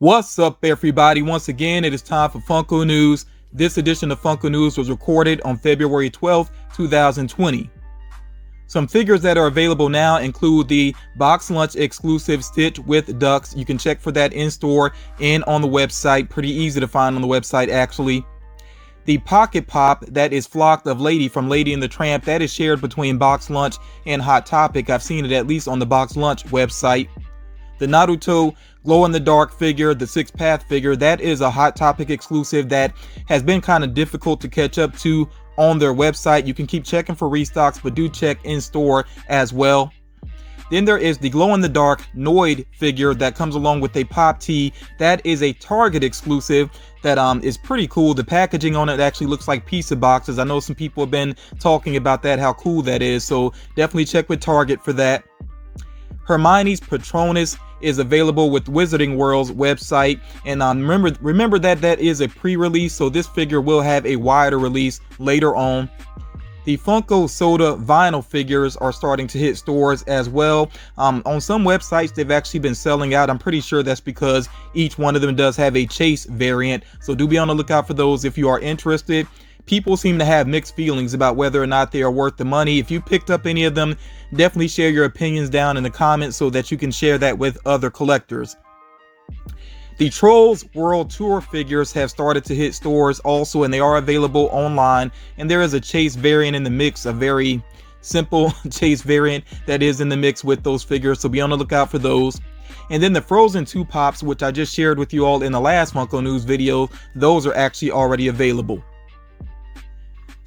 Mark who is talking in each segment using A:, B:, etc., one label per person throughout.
A: What's up, everybody? Once again, it is time for Funko News. This edition of Funko News was recorded on February 12th, 2020. Some figures that are available now include the Box Lunch exclusive Stitch with Ducks. You can check for that in store and on the website. Pretty easy to find on the website, actually. The Pocket Pop that is flocked of Lady from Lady and the Tramp, that is shared between Box Lunch and Hot Topic. I've seen it at least on the Box Lunch website. The Naruto glow-in-the-dark figure, the Six Path figure, that is a Hot Topic exclusive that has been kind of difficult to catch up to on their website. You can keep checking for restocks, but do check in store as well. Then there is the glow-in-the-dark Noid figure that comes along with a pop tee. That is a Target exclusive that is pretty cool. The packaging on it actually looks like pizza boxes. I know some people have been talking about that, how cool that is, so definitely check with Target for that. Hermione's Patronus is available with Wizarding World's website, and remember that is a pre-release, so this figure will have a wider release later on. The Funko Soda vinyl figures are starting to hit stores as well. On some websites they've actually been selling out. I'm pretty sure that's because each one of them does have a chase variant, so do be on the lookout for those if you are interested. People seem to have mixed feelings about whether or not they are worth the money. If you picked up any of them, definitely share your opinions down in the comments so that you can share that with other collectors. The Trolls World Tour figures have started to hit stores also, and they are available online. And there is a chase variant in the mix, a very simple chase variant that is in the mix with those figures, so be on the lookout for those. And then the Frozen 2 Pops, which I just shared with you all in the last Funko News video, those are actually already available.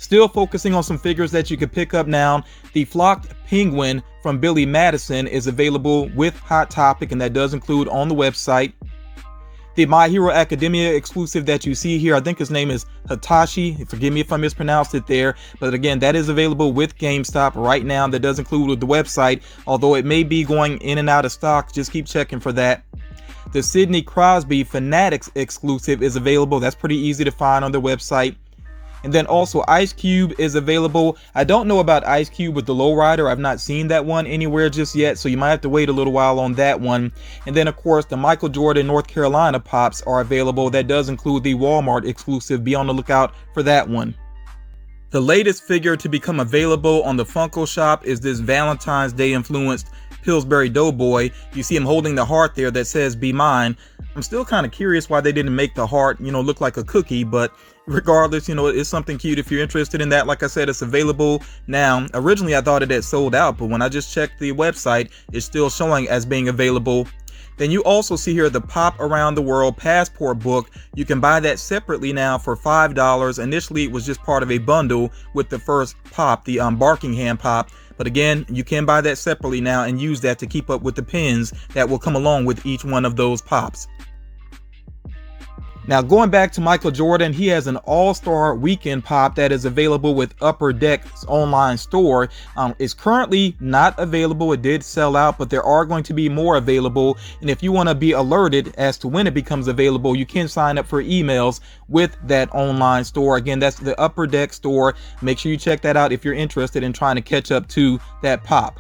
A: Still focusing on some figures that you can pick up now, the Flocked Penguin from Billy Madison is available with Hot Topic, and that does include on the website. The My Hero Academia exclusive that you see here, I think his name is Hitachi. Forgive me if I mispronounced it there, but again, that is available with GameStop right now. That does include with the website, although it may be going in and out of stock. Just keep checking for that. The Sidney Crosby Fanatics exclusive is available. That's pretty easy to find on their website. And then also Ice Cube is available. I don't know about Ice Cube with the Lowrider. I've not seen that one anywhere just yet, so you might have to wait a little while on that one. And then of course the Michael Jordan North Carolina Pops are available. That does include the Walmart exclusive. Be on the lookout for that one. The latest figure to become available on the Funko shop is this Valentine's Day influenced Pillsbury Doughboy. You see him holding the heart there that says "Be Mine." I'm still kind of curious why they didn't make the heart, look like a cookie, but regardless, it's something cute if you're interested in that. Like I said, it's available now. Originally, I thought it had sold out, but when I just checked the website, it's still showing as being available. Then you also see here the Pop Around the World Passport book. You can buy that separately now for $5. Initially, it was just part of a bundle with the first Pop, the Barkingham Pop. But again, you can buy that separately now and use that to keep up with the pins that will come along with each one of those Pops. Now going back to Michael Jordan, he has an All-Star Weekend Pop that is available with Upper Deck's online store. It's currently not available. It did sell out, but there are going to be more available. And if you want to be alerted as to when it becomes available, you can sign up for emails with that online store. Again, that's the Upper Deck store. Make sure you check that out if you're interested in trying to catch up to that pop.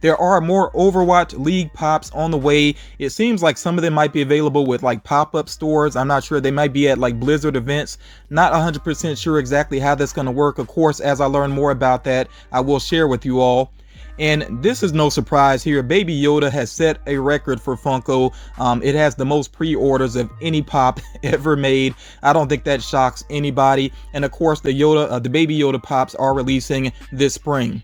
A: There are more Overwatch League Pops on the way. It seems like some of them might be available with like pop-up stores. I'm not sure. They might be at like Blizzard events. Not 100% sure exactly how that's going to work. Of course, as I learn more about that, I will share with you all. And this is no surprise here. Baby Yoda has set a record for Funko. It has the most pre-orders of any pop ever made. I don't think that shocks anybody. And of course, the Baby Yoda Pops are releasing this spring.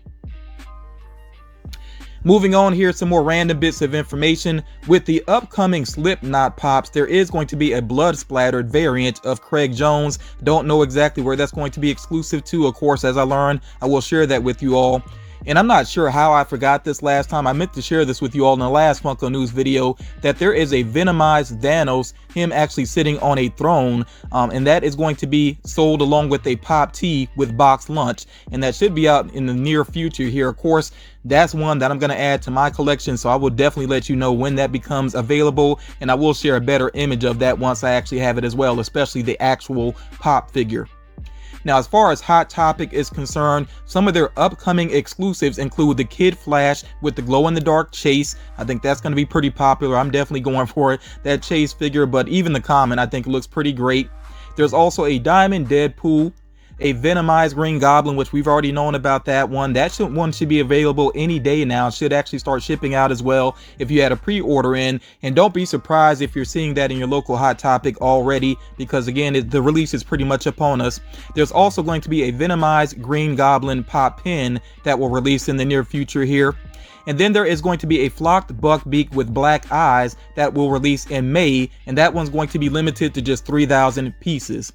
A: Moving on here, some more random bits of information. With the upcoming Slipknot Pops, there is going to be a blood-splattered variant of Craig Jones. Don't know exactly where that's going to be exclusive to. Of course, as I learn, I will share that with you all. And I'm not sure how I forgot this last time. I meant to share this with you all in the last Funko News video, that there is a Venomized Thanos, him actually sitting on a throne, and that is going to be sold along with a pop tee with Box Lunch, and that should be out in the near future here. Of course, that's one that I'm going to add to my collection, so I will definitely let you know when that becomes available, and I will share a better image of that once I actually have it as well, especially the actual pop figure. Now, as far as Hot Topic is concerned, some of their upcoming exclusives include the Kid Flash with the glow-in-the-dark Chase. I think that's going to be pretty popular. I'm definitely going for it, that Chase figure, but even the common, I think, looks pretty great. There's also a Diamond Deadpool, a Venomized Green Goblin, which we've already known about that one. That one should be available any day now. Should actually start shipping out as well if you had a pre-order in. And don't be surprised if you're seeing that in your local Hot Topic already, because again, the release is pretty much upon us. There's also going to be a Venomized Green Goblin pop pin that will release in the near future here. And then there is going to be a flocked buckbeak with black eyes that will release in May, and that one's going to be limited to just 3,000 pieces.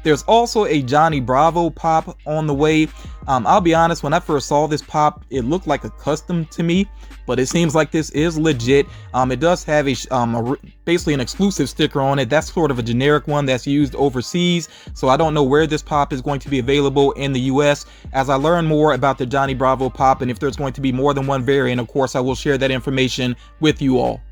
A: There's also a Johnny Bravo pop on the way. I'll be honest, when I first saw this pop, it looked like a custom to me, but it seems like this is legit. It does have basically an exclusive sticker on it. That's sort of a generic one that's used overseas, so I don't know where this pop is going to be available in the US. As I learn more about the Johnny Bravo pop, and if there's going to be more than one variant, of course I will share that information with you all.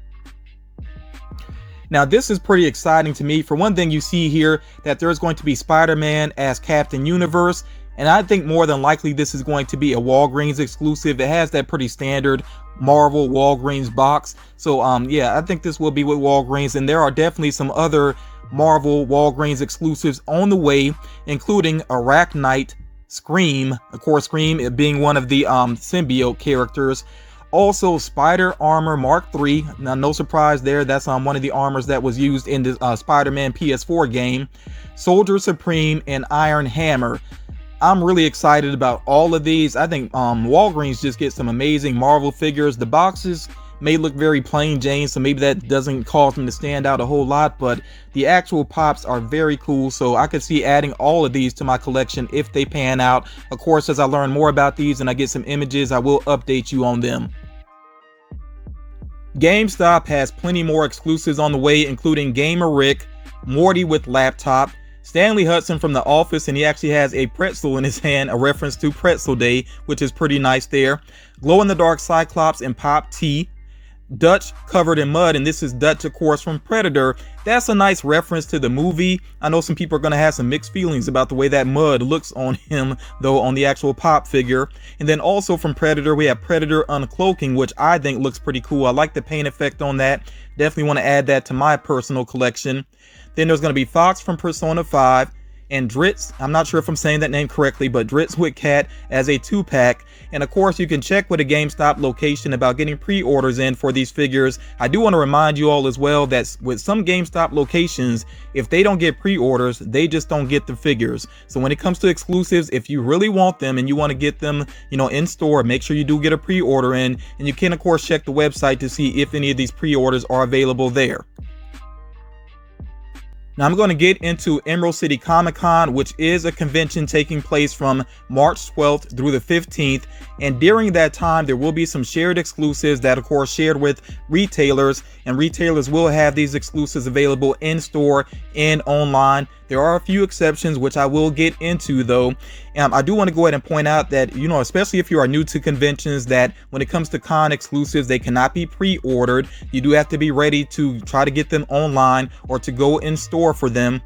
A: Now, this is pretty exciting to me. For one thing, you see here that there's going to be Spider-Man as Captain Universe, and I think more than likely this is going to be a Walgreens exclusive. It has that pretty standard Marvel Walgreens box, so yeah, I think this will be with Walgreens, and there are definitely some other Marvel Walgreens exclusives on the way, including Arachnite, Scream, of course Scream being one of the symbiote characters. Also, Spider Armor Mark III. Now, no surprise there. That's one of the armors that was used in the Spider-Man PS4 game. Soldier Supreme and Iron Hammer. I'm really excited about all of these. I think Walgreens just get some amazing Marvel figures. The boxes may look very plain Jane, so maybe that doesn't cause them to stand out a whole lot, but the actual pops are very cool, so I could see adding all of these to my collection if they pan out. Of course, as I learn more about these and I get some images, I will update you on them. GameStop has plenty more exclusives on the way, including Gamer Rick, Morty with laptop, Stanley Hudson from The Office, and he actually has a pretzel in his hand, a reference to Pretzel Day, which is pretty nice there. Glow-in-the-dark Cyclops and Pop T. Dutch covered in mud, and this is Dutch, of course, from Predator. That's a nice reference to the movie. I know some people are going to have some mixed feelings about the way that mud looks on him, though, on the actual pop figure. And then also from Predator, we have Predator Uncloaking, which I think looks pretty cool. I like the paint effect on that. Definitely want to add that to my personal collection. Then there's going to be Fox from Persona 5. And Dritz, I'm not sure if I'm saying that name correctly, but Dritz with Cat as a 2-pack. And of course, you can check with a GameStop location about getting pre-orders in for these figures. I do want to remind you all as well that with some GameStop locations, if they don't get pre-orders, they just don't get the figures. So when it comes to exclusives, if you really want them and you want to get them, in store, make sure you do get a pre-order in. And you can, of course, check the website to see if any of these pre-orders are available there. Now I'm going to get into Emerald City Comic Con, which is a convention taking place from March 12th through the 15th. And during that time, there will be some shared exclusives that, of course, shared with retailers, and retailers will have these exclusives available in store and online. There are a few exceptions, which I will get into, though. I do want to go ahead and point out that, especially if you are new to conventions, that when it comes to con exclusives, they cannot be pre-ordered. You do have to be ready to try to get them online or to go in store for them.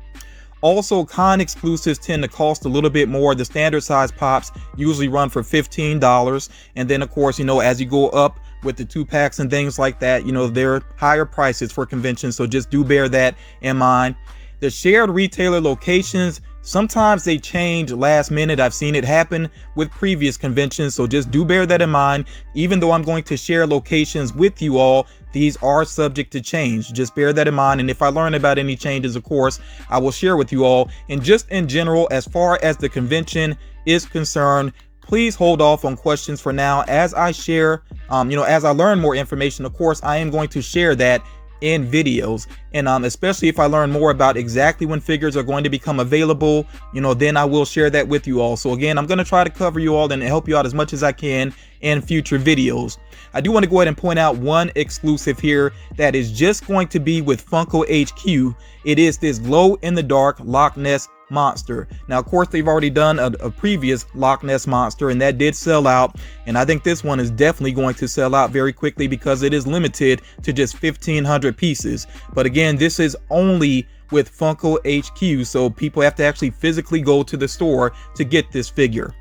A: Also, con exclusives tend to cost a little bit more. The standard size pops usually run for $15. And then, of course, as you go up with the 2-packs and things like that, there are higher prices for conventions. So just do bear that in mind. The shared retailer locations, sometimes they change last minute. I've seen it happen with previous conventions, so just do bear that in mind. Even though I'm going to share locations with you all, these are subject to change. Just bear that in mind, and if I learn about any changes, of course, I will share with you all. And just in general, as far as the convention is concerned, please hold off on questions for now. As I share, as I learn more information, of course, I am going to share that in videos, and especially if I learn more about exactly when figures are going to become available, then I will share that with you all. So again, I'm going to try to cover you all and help you out as much as I can in future videos. I do want to go ahead and point out one exclusive here that is just going to be with Funko HQ. It is this glow-in-the-dark Loch Ness monster. Now, of course, they've already done a previous Loch Ness monster, and that did sell out. And I think this one is definitely going to sell out very quickly because it is limited to just 1,500 pieces. But again, this is only with Funko HQ, so people have to actually physically go to the store to get this figure.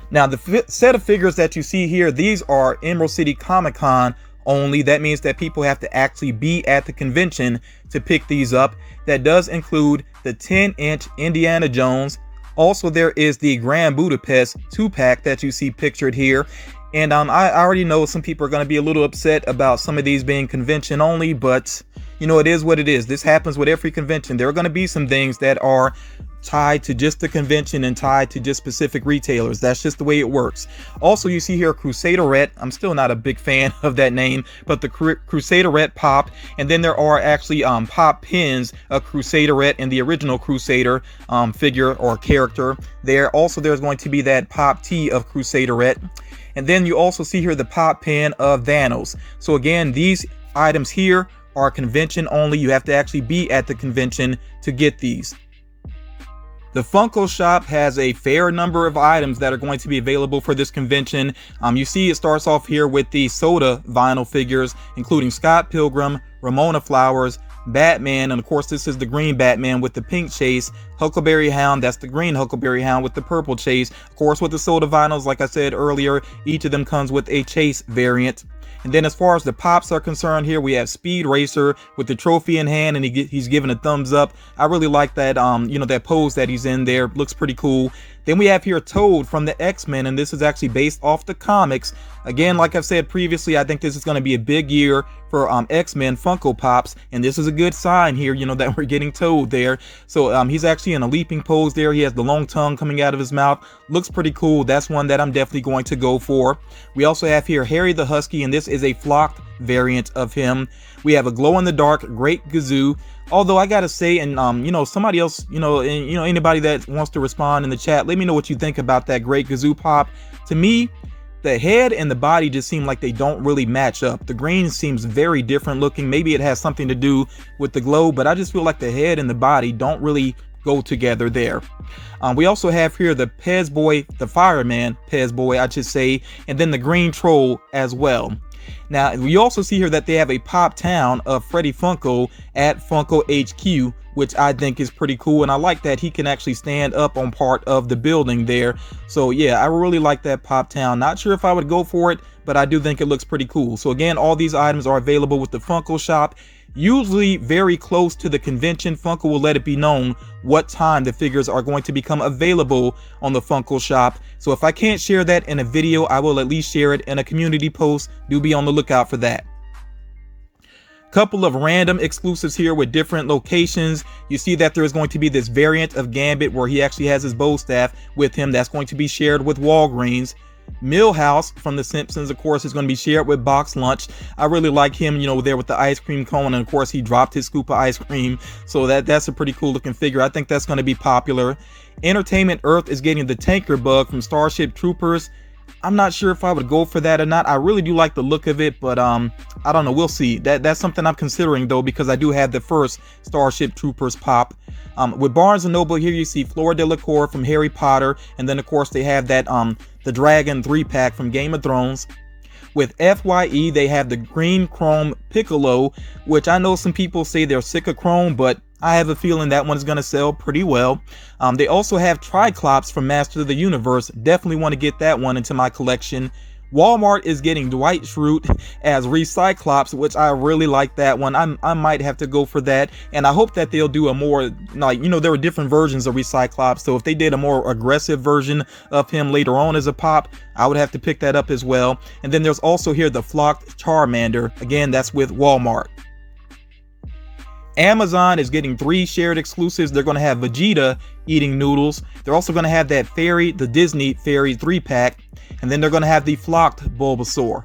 A: Now, the set of figures that you see here, these are Emerald City Comic Con only. That means that people have to actually be at the convention to pick these up. That does include the 10-inch Indiana Jones. Also, there is the Grand Budapest 2-pack that you see pictured here. And I already know some people are going to be a little upset about some of these being convention only, but you know, it is what it is. This happens with every convention. There are going to be some things that are tied to just the convention and tied to just specific retailers. That's just the way it works. Also, you see here Crusaderette. I'm still not a big fan of that name, but the Crusaderette pop. And then there are actually pop pins of Crusaderette and the original Crusader figure or character there. Also, there's going to be that pop tee of Crusaderette. And then you also see here the pop pin of Thanos. So again, these items here are convention only. You have to actually be at the convention to get these. The Funko shop has a fair number of items that are going to be available for this convention. You see it starts off here with the soda vinyl figures, including Scott Pilgrim, Ramona Flowers, Batman, and of course this is the green Batman with the pink chase, Huckleberry Hound, that's the green Huckleberry Hound with the purple chase. Of course, with the soda vinyls, like I said earlier, each of them comes with a chase variant. And then as far as the pops are concerned, here we have Speed Racer with the trophy in hand, and he's giving a thumbs up. I really like that, you know, that pose that he's in there. Looks pretty cool. Then we have here Toad from the X-Men, and this is actually based off the comics. Again, like I've said previously, I think this is going to be a big year for X-Men Funko Pops, and this is a good sign here, you know, that we're getting Toad there. So he's actually in a leaping pose there. He has the long tongue coming out of his mouth. Looks pretty cool. That's one that I'm definitely going to go for. We also have here Harry the Husky, and this is a flocked variant of him. We have a glow-in-the-dark Great Gazoo. Although I gotta say, and you know, somebody else, you know, anybody that wants to respond in the chat, let me know what you think about that Great Gazoo pop. To me, the head and the body just seem like they don't really match up. The green seems very different looking. Maybe it has something to do with the glow, but I just feel like the head and the body don't really go together there. We also have here the Pez Boy, the Fireman Pez Boy, I should say, and then the Green Troll as well. Now, we also see here that they have a pop town of Freddy Funko at Funko HQ, which I think is pretty cool. And I like that he can actually stand up on part of the building there. So yeah, I really like that pop town. Not sure if I would go for it, but I do think it looks pretty cool. So again, all these items are available with the Funko shop. Usually very close to the convention, Funko will let it be known what time the figures are going to become available on the Funko shop. So if I can't share that in a video, I will at least share it in a community post. Do be on the lookout for that. Couple of random exclusives here with different locations. You see that there is going to be this variant of Gambit where he actually has his bow staff with him. That's going to be shared with Walgreens. Milhouse from The Simpsons, of course, is going to be shared with Box Lunch. I really like him, you know, there with the ice cream cone, and of course he dropped his scoop of ice cream, so that's a pretty cool looking figure. I think that's going to be popular. Entertainment Earth is getting the Tanker Bug from Starship Troopers. I'm not sure if I would go for that or not. I really do like the look of it, but I don't know, we'll see. That's something I'm considering though, because I do have the first Starship Troopers pop. With Barnes & Noble here, you see Fleur Delacour from Harry Potter, and then of course they have that the Dragon 3-pack from Game of Thrones. With FYE, they have the Green Chrome Piccolo, which I know some people say they're sick of Chrome, but I have a feeling that one is going to sell pretty well. They also have Triclops from Master of the Universe. Definitely want to get that one into my collection. Walmart is getting Dwight Schrute as Recyclops, which I really like that one. I might have to go for that, and I hope that they'll do a more, like, you know, there were different versions of Recyclops, so if they did a more aggressive version of him later on as a pop, I would have to pick that up as well. And then there's also here the Flocked Charmander. Again, that's with Walmart. Amazon is getting 3 shared exclusives. They're going to have Vegeta eating noodles. They're also going to have that fairy, the Disney Fairy 3-pack. And then they're going to have the Flocked Bulbasaur.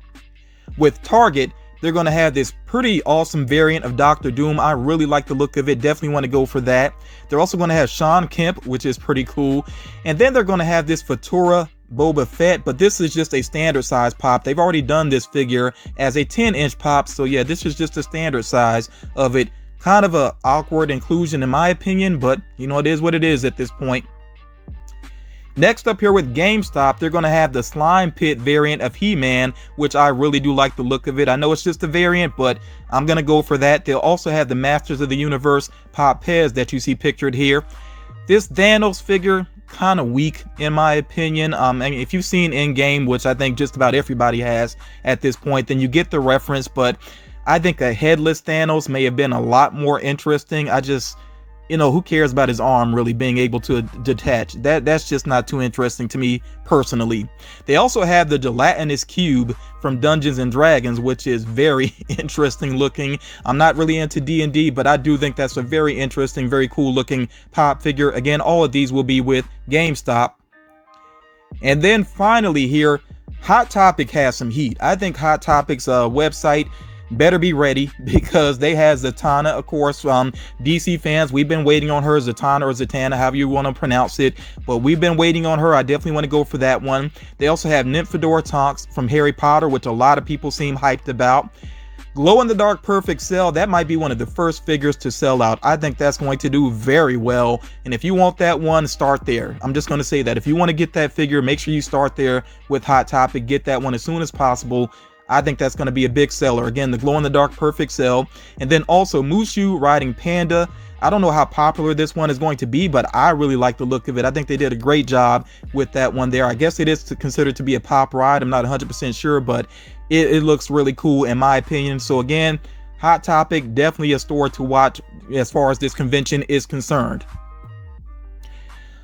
A: With Target, they're going to have this pretty awesome variant of Doctor Doom. I really like the look of it. Definitely want to go for that. They're also going to have Sean Kemp, which is pretty cool. And then they're going to have this Futura Boba Fett, but this is just a standard size pop. They've already done this figure as a 10-inch pop. So yeah, this is just a standard size of it. Kind of a awkward inclusion in my opinion, but you know, it is what it is at this point. Next up here with GameStop, they're going to have the Slime Pit variant of He-Man, which I really do like the look of it. I know it's just a variant, but I'm going to go for that. They'll also have the Masters of the Universe Pop Pez that you see pictured here. This Thanos figure, kind of weak in my opinion. I mean, if you've seen Endgame, which I think just about everybody has at this point, then you get the reference, but I think a headless Thanos may have been a lot more interesting. You know, who cares about his arm really being able to detach? That's just not too interesting to me personally. They also have the Gelatinous Cube from Dungeons and Dragons, which is very interesting looking. I'm not really into D&D, but I do think that's a very interesting, very cool looking pop figure. Again, all of these will be with GameStop. And then finally here, Hot Topic has some heat. I think Hot Topic's website better be ready, because they have Zatanna, of course. DC fans, we've been waiting on her, Zatanna or Zatanna, however you want to pronounce it, but we've been waiting on her. I definitely want to go for that one. They also have Nymphadora Tonks from Harry Potter, which a lot of people seem hyped about. Glow-in-the-Dark Perfect Cell, that might be one of the first figures to sell out. I think that's going to do very well, and if you want that one, start there. I'm just going to say that if you want to get that figure, make sure you start there with Hot Topic. Get that one as soon as possible. I think that's going to be a big seller. Again, the Glow-in-the-Dark Perfect Cell. And then also Mushu riding Panda. I don't know how popular this one is going to be, but I really like the look of it. I think they did a great job with that one there. I guess it is considered to be a pop ride. I'm not 100% sure, but it looks really cool in my opinion. So again, Hot Topic, definitely a store to watch as far as this convention is concerned.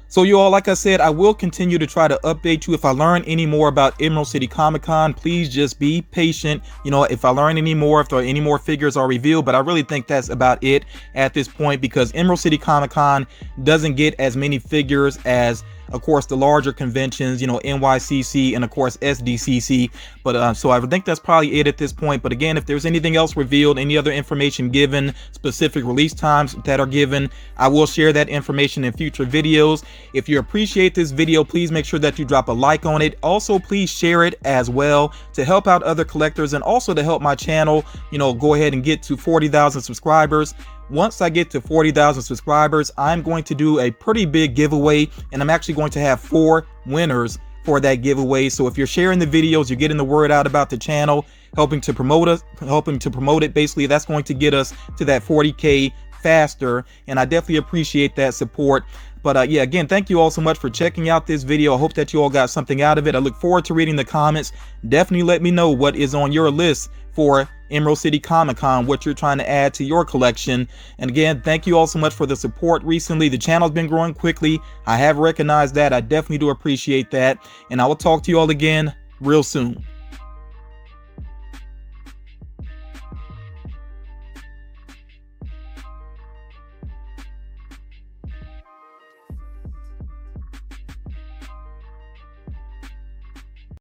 A: So you all, like I said, I will continue to try to update you if I learn any more about Emerald City Comic Con. Please just be patient. You know, if I learn any more, if there are any more figures are revealed, but I really think that's about it at this point, because Emerald City Comic Con doesn't get as many figures as, of course, the larger conventions, you know, NYCC and of course SDCC. But so I think that's probably it at this point. But again, if there's anything else revealed, any other information given, specific release times that are given, I will share that information in future videos. If you appreciate this video, please make sure that you drop a like on it. Also, please share it as well to help out other collectors, and also to help my channel, you know, go ahead and get to 40,000 subscribers. Once I get to 40,000 subscribers, I'm going to do a pretty big giveaway, and I'm actually going to have 4 winners for that giveaway. So if you're sharing the videos, you're getting the word out about the channel, helping to promote it, basically that's going to get us to that 40K faster, and I definitely appreciate that support. But yeah, again, thank you all so much for checking out this video. I hope that you all got something out of it. I look forward to reading the comments. Definitely let me know what is on your list for Emerald City Comic Con, what you're trying to add to your collection. And again, thank you all so much for the support recently. The channel's been growing quickly. I have recognized that. I definitely do appreciate that. And I will talk to you all again real soon.